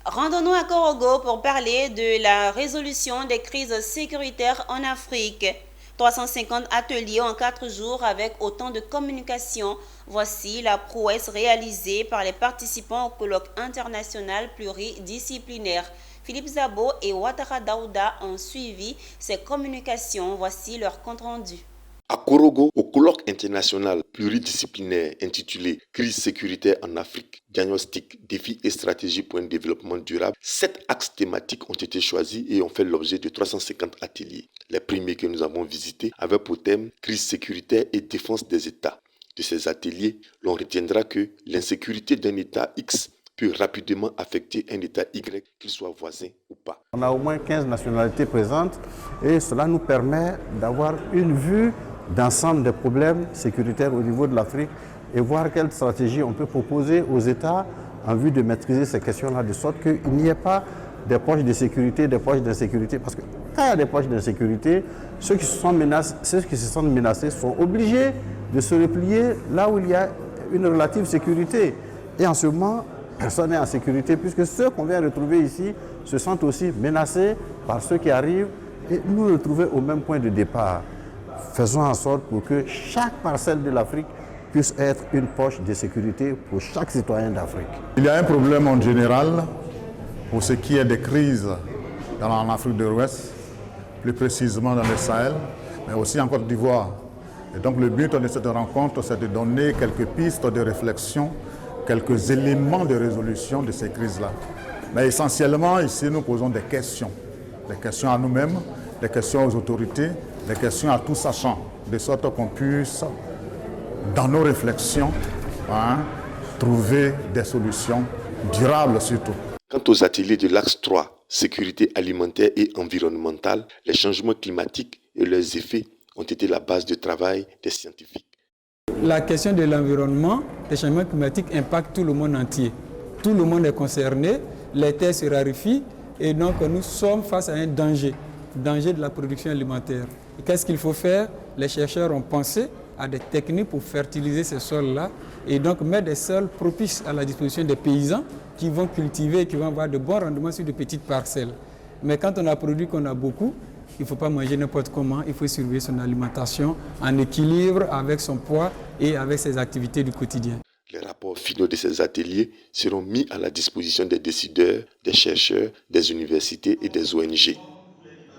Rendons-nous à Korogo pour parler de la résolution des crises sécuritaires en Afrique. 350 ateliers en 4 jours avec autant de communication. Voici la prouesse réalisée par les participants au colloque international pluridisciplinaire. Philippe Zabo et Ouattara Daouda ont suivi ces communications. Voici leur compte-rendu. À Korogo, au colloque international pluridisciplinaire intitulé Crise sécuritaire en Afrique, diagnostic, défis et stratégies pour un développement durable, 7 axes thématiques ont été choisis et ont fait l'objet de 350 ateliers. Les premiers que nous avons visités avaient pour thème Crise sécuritaire et défense des États. De ces ateliers, l'on retiendra que l'insécurité d'un État X peut rapidement affecter un État Y, qu'il soit voisin ou pas. On a au moins 15 nationalités présentes et cela nous permet d'avoir une vue d'ensemble des problèmes sécuritaires au niveau de l'Afrique et voir quelle stratégie on peut proposer aux États en vue de maîtriser ces questions-là, de sorte qu'il n'y ait pas des poches de sécurité, des poches d'insécurité. Parce que quand il y a des poches d'insécurité, ceux qui se sentent menacés sont obligés de se replier là où il y a une relative sécurité. Et en ce moment, personne n'est en sécurité puisque ceux qu'on vient retrouver ici se sentent aussi menacés par ceux qui arrivent et nous retrouver au même point de départ. Faisons en sorte pour que chaque parcelle de l'Afrique puisse être une poche de sécurité pour chaque citoyen d'Afrique. Il y a un problème en général pour ce qui est des crises en Afrique de l'Ouest, plus précisément dans le Sahel, mais aussi en Côte d'Ivoire. Et donc le but de cette rencontre, c'est de donner quelques pistes de réflexion, quelques éléments de résolution de ces crises-là. Mais essentiellement, ici, nous posons des questions à nous-mêmes, des questions aux autorités, des questions à tous sachants, de sorte qu'on puisse, dans nos réflexions, trouver des solutions durables surtout. Quant aux ateliers de l'axe 3, sécurité alimentaire et environnementale, les changements climatiques et leurs effets ont été la base de travail des scientifiques. La question de l'environnement, les changements climatiques impactent tout le monde entier. Tout le monde est concerné, les terres se raréfient et donc nous sommes face à un danger de la production alimentaire. Qu'est-ce qu'il faut faire? Les chercheurs ont pensé à des techniques pour fertiliser ces sols-là et donc mettre des sols propices à la disposition des paysans qui vont cultiver et qui vont avoir de bons rendements sur de petites parcelles. Mais quand on a produit qu'on a beaucoup, il ne faut pas manger n'importe comment, il faut surveiller son alimentation en équilibre avec son poids et avec ses activités du quotidien. Les rapports finaux de ces ateliers seront mis à la disposition des décideurs, des chercheurs, des universités et des ONG.